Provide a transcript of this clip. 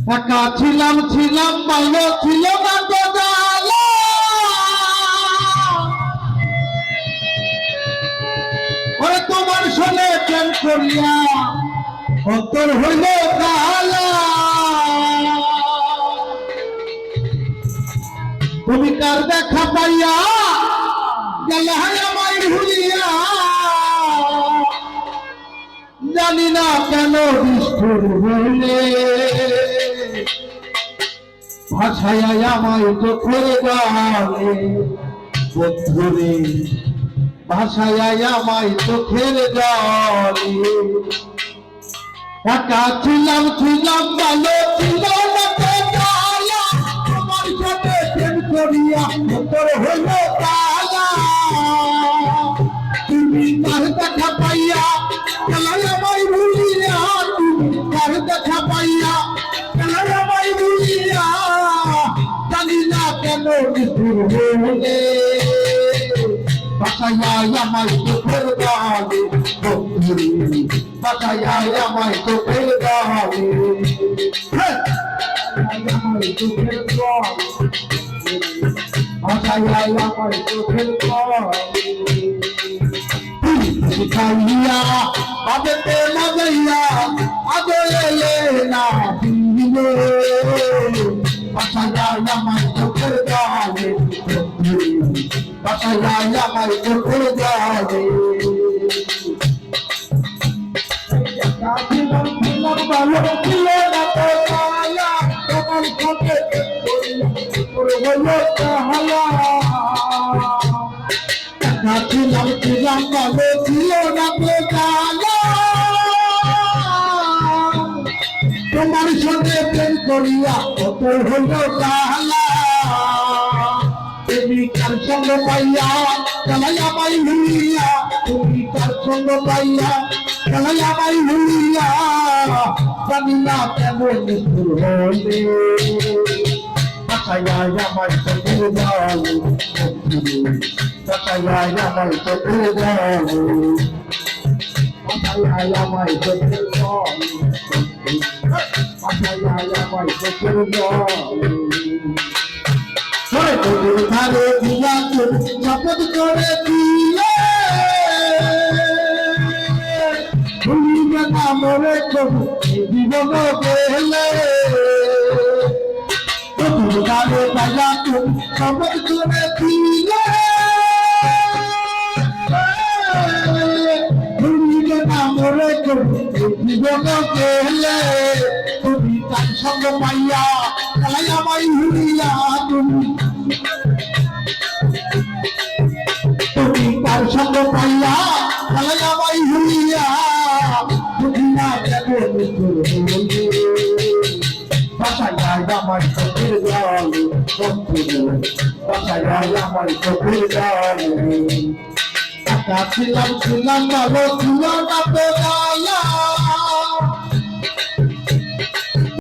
একা ছিলাম ছিলাম ভালো ছিল না তো জালা ওরে তোমার শোনে প্রেম করিয়া অন্তর হইল কালা তুমি কার দেখা পাইয়া গেলে আমায় ভুলিয়া জানি না কেন নিষ্ঠুর হইলে ভাষায় আমায় চোখের জলে বন্ধুরে ভাষায় আমায় চোখের জলে একা ছিলাম ছিলাম ভালো ছিল না তো জালা তোমার সাথে প্রেম করিয়া অন্তর হইল কালা তুমি কার দেখা পাইয়া গেলে আমায় ভুলিয়া তুমি কার দেখা পাইয়া গেলে আমায় ভুলিয়া জানি না কেন নিষ্ঠুর হইলে ভাষায় আমায় চোখের জলে বন্ধুরে ভাষায় আমায় চোখের জলে আমায় চোখের জলে ভাষায় আমায় চোখের জলে শিখাইয়া বাজেতে মজাইয়া আগে এলে না দিলে ভাষায় আমায় চোখের জলে ভাষায় আমায় চোখের জলে ভালো ছিল না তো জালা তোমার সাথে হলো কালা ছিলাম ছিলাম ভালো ছিল না তো জালা তোমার সঙ্গে প্রেম করিয়া কত হলো কালা তুমি কার সঙ্গ পাইয়া গেলে আমায় ভুলিয়া তুমি কার সঙ্গ পাইয়া গেলে আমায় ভুলিয়া জানি না কেমন নিষ্ঠুর হইলে ভাষায় আমায় চোখের জলে ভাষায় আমায় চোখের জলে ভাষায় আমায় চোখের জলে ভাষায় আমায় চোখের জলে তোদের ধারে দিয়া তোর শপথ করে দিলে ভুলিবে না মরে কবু জীবন গেলে তোদের ধারে দিয়া তোর শপথ করে দিলে ভুলিবে না মরে কবু জীবন গেলে তুমি তার সঙ্গ পাইয়া গেলে আমায় ভুলিয়া তুমি কার সঙ্গ পাইয়া গেলে আমায় ভুলিয়া বুঝি না কেমন নিষ্ঠুর হইলে ভাষায় আমায় চোখের জলে বন্ধুরে ভাষায় আমায় চোখের জলে একা ছিলাম ছিলাম ভালো ছিল না তো জালা